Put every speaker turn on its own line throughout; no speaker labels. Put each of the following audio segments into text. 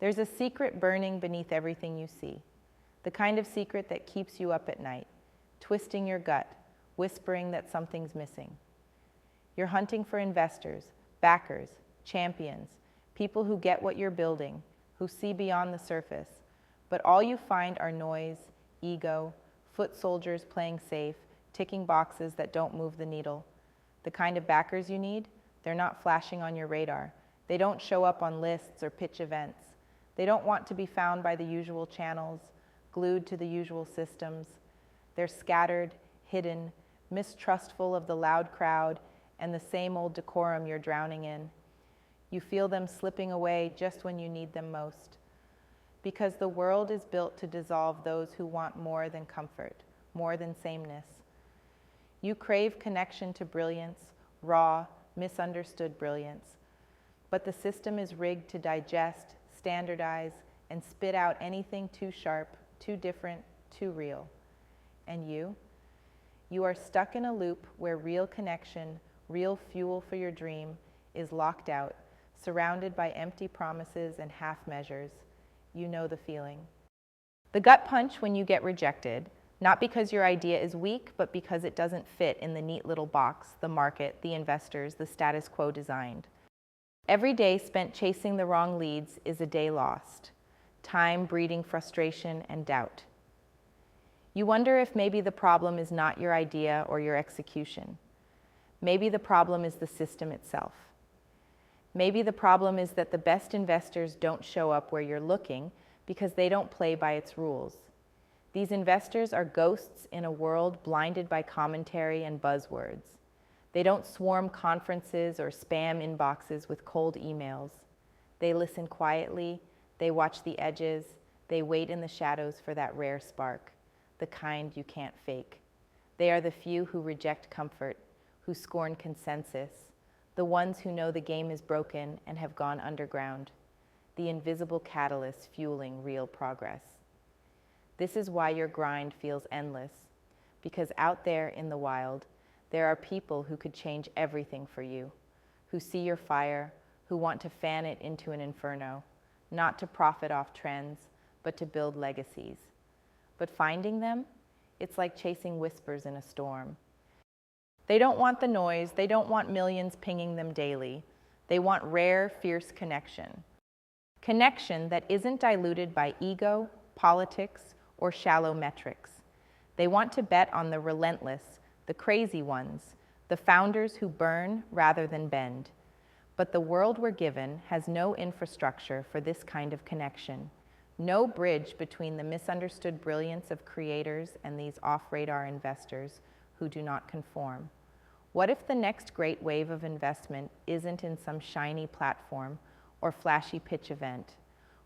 There's a secret burning beneath everything you see, the kind of secret that keeps you up at night, twisting your gut, whispering that something's missing. You're hunting for investors, backers, champions, people who get what you're building, who see beyond the surface, but all you find are noise, ego, foot soldiers playing safe, ticking boxes that don't move the needle. The kind of backers you need, they're not flashing on your radar. They don't show up on lists or pitch events. They don't want to be found by the usual channels, glued to the usual systems. They're scattered, hidden, mistrustful of the loud crowd and the same old decorum you're drowning in. You feel them slipping away just when you need them most. Because the world is built to dissolve those who want more than comfort, more than sameness. You crave connection to brilliance, raw, misunderstood brilliance. But the system is rigged to digest, standardize, and spit out anything too sharp, too different, too real. And you? You are stuck in a loop where real connection, real fuel for your dream, is locked out, surrounded by empty promises and half measures. You know the feeling. The gut punch when you get rejected, not because your idea is weak, but because it doesn't fit in the neat little box the market, the investors, the status quo designed. Every day spent chasing the wrong leads is a day lost, time breeding frustration and doubt. You wonder if maybe the problem is not your idea or your execution. Maybe the problem is the system itself. Maybe the problem is that the best investors don't show up where you're looking because they don't play by its rules. These investors are ghosts in a world blinded by commentary and buzzwords. They don't swarm conferences or spam inboxes with cold emails. They listen quietly, they watch the edges, they wait in the shadows for that rare spark, the kind you can't fake. They are the few who reject comfort, who scorn consensus, the ones who know the game is broken and have gone underground, the invisible catalysts fueling real progress. This is why your grind feels endless, because out there in the wild, there are people who could change everything for you, who see your fire, who want to fan it into an inferno, not to profit off trends, but to build legacies. But finding them, it's like chasing whispers in a storm. They don't want the noise, they don't want millions pinging them daily. They want rare, fierce connection. Connection that isn't diluted by ego, politics, or shallow metrics. They want to bet on the relentless, the crazy ones, the founders who burn rather than bend. But the world we're given has no infrastructure for this kind of connection, no bridge between the misunderstood brilliance of creators and these off-radar investors who do not conform. What if the next great wave of investment isn't in some shiny platform or flashy pitch event?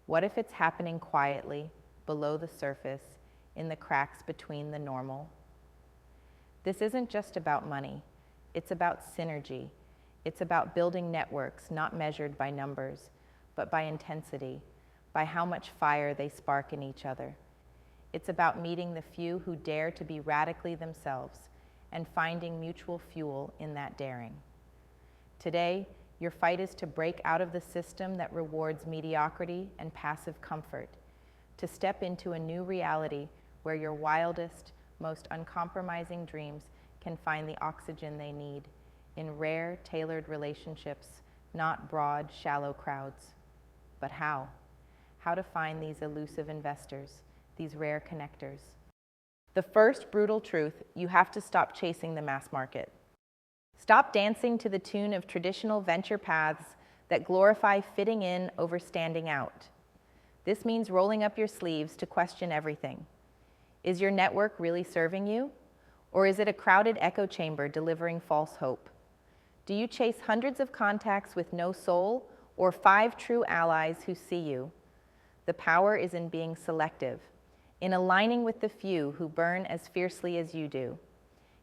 What if it's happening quietly, below the surface, in the cracks between the normal? This isn't just about money. It's about synergy. It's about building networks not measured by numbers, but by intensity, by how much fire they spark in each other. It's about meeting the few who dare to be radically themselves and finding mutual fuel in that daring. Today, your fight is to break out of the system that rewards mediocrity and passive comfort, to step into a new reality where your wildest, most uncompromising dreams can find the oxygen they need in rare, tailored relationships, not broad, shallow crowds. But how? How to find these elusive investors, these rare connectors? The first brutal truth, you have to stop chasing the mass market. Stop dancing to the tune of traditional venture paths that glorify fitting in over standing out. This means rolling up your sleeves to question everything. Is your network really serving you? Or is it a crowded echo chamber delivering false hope? Do you chase hundreds of contacts with no soul, or 5 true allies who see you? The power is in being selective, in aligning with the few who burn as fiercely as you do.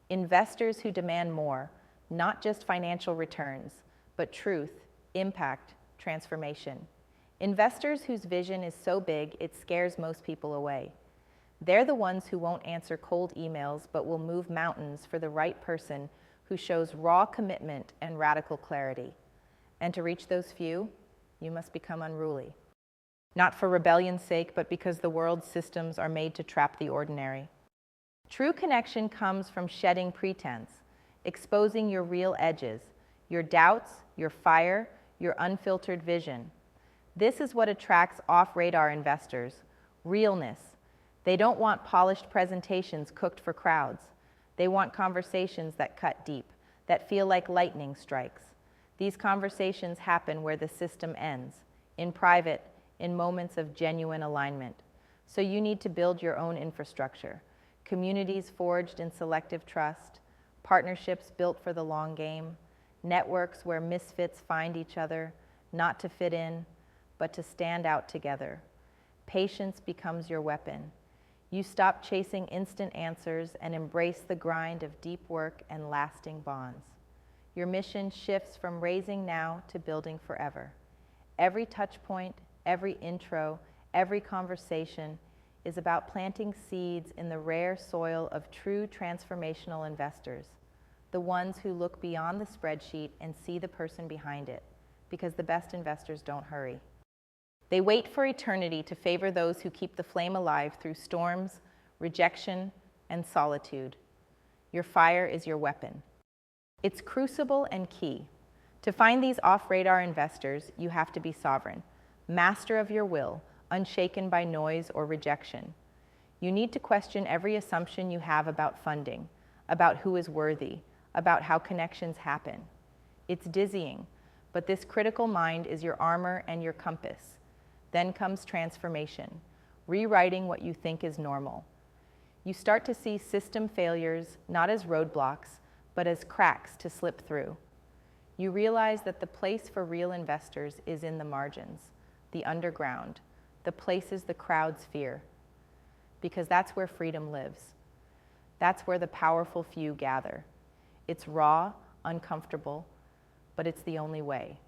Investors who demand more, not just financial returns, but truth, impact, transformation. Investors whose vision is so big it scares most people away. They're the ones who won't answer cold emails but will move mountains for the right person who shows raw commitment and radical clarity. And to reach those few, you must become unruly. not for rebellion's sake, but because the world's systems are made to trap the ordinary. True connection comes from shedding pretense, exposing your real edges, your doubts, your fire, your unfiltered vision. This is what attracts off-radar investors: realness. They don't want polished presentations cooked for crowds. They want conversations that cut deep, that feel like lightning strikes. These conversations happen where the system ends, in private, in moments of genuine alignment. So you need to build your own infrastructure: communities forged in selective trust, partnerships built for the long game, networks where misfits find each other, not to fit in, but to stand out together. Patience becomes your weapon. You stop chasing instant answers and embrace the grind of deep work and lasting bonds. Your mission shifts from raising now to building forever. Every touch point, every intro, every conversation is about planting seeds in the rare soil of true transformational investors, the ones who look beyond the spreadsheet and see the person behind it, because the best investors don't hurry. They wait for eternity to favor those who keep the flame alive through storms, rejection, and solitude. Your fire is your weapon. It's crucible and key. To find these off-radar investors, you have to be sovereign, master of your will, unshaken by noise or rejection. You need to question every assumption you have about funding, about who is worthy, about how connections happen. It's dizzying, but this critical mind is your armor and your compass. Then comes transformation, rewriting what you think is normal. You start to see system failures not as roadblocks, but as cracks to slip through. You realize that the place for real investors is in the margins, the underground, the places the crowds fear, because that's where freedom lives. That's where the powerful few gather. It's raw, uncomfortable, but it's the only way.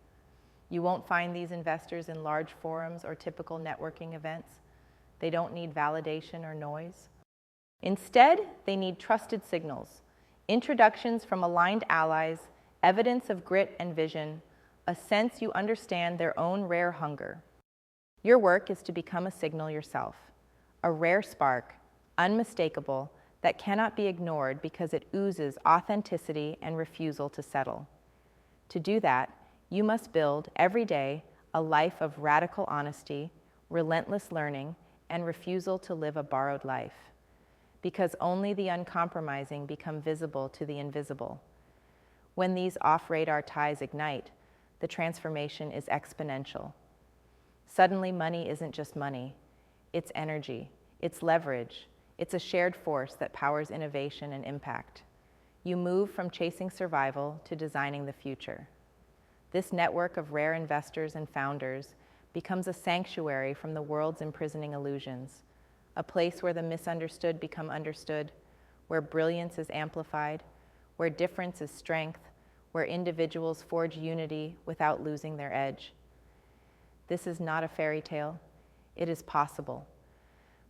You won't find these investors in large forums or typical networking events. They don't need validation or noise. Instead, they need trusted signals, introductions from aligned allies, evidence of grit and vision, a sense you understand their own rare hunger. Your work is to become a signal yourself, a rare spark, unmistakable, that cannot be ignored because it oozes authenticity and refusal to settle. To do that, you must build every day a life of radical honesty, relentless learning, and refusal to live a borrowed life. Because only the uncompromising become visible to the invisible. When these off-radar ties ignite, the transformation is exponential. Suddenly, money isn't just money. It's energy, it's leverage, it's a shared force that powers innovation and impact. You move from chasing survival to designing the future. This network of rare investors and founders becomes a sanctuary from the world's imprisoning illusions, a place where the misunderstood become understood, where brilliance is amplified, where difference is strength, where individuals forge unity without losing their edge. This is not a fairy tale. It is possible.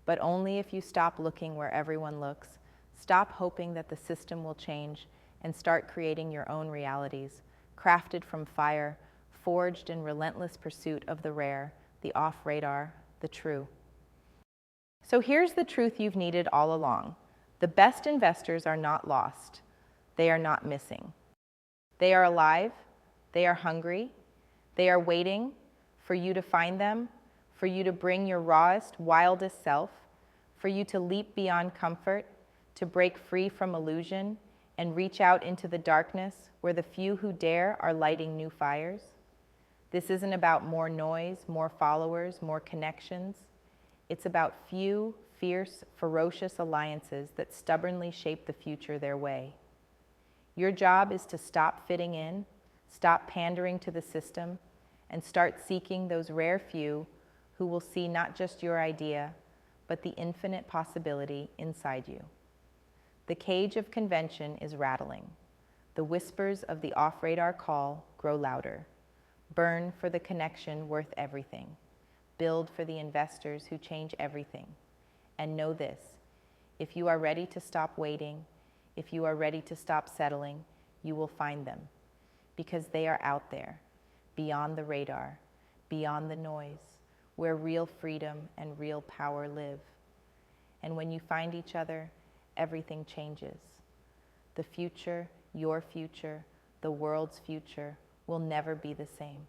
But only if you stop looking where everyone looks, stop hoping that the system will change, and start creating your own realities, crafted from fire, forged in relentless pursuit of the rare, the off-radar, the true. So here's the truth you've needed all along. The best investors are not lost. They are not missing. They are alive. They are hungry. They are waiting for you to find them, for you to bring your rawest, wildest self, for you to leap beyond comfort, to break free from illusion, and reach out into the darkness where the few who dare are lighting new fires. This isn't about more noise, more followers, more connections. It's about few, fierce, ferocious alliances that stubbornly shape the future their way. Your job is to stop fitting in, stop pandering to the system, and start seeking those rare few who will see not just your idea, but the infinite possibility inside you. The cage of convention is rattling. The whispers of the off-radar call grow louder. Burn for the connection worth everything. Build for the investors who change everything. And know this: if you are ready to stop waiting, if you are ready to stop settling, you will find them. Because they are out there, beyond the radar, beyond the noise, where real freedom and real power live. And when you find each other, everything changes. The future, your future, the world's future will never be the same.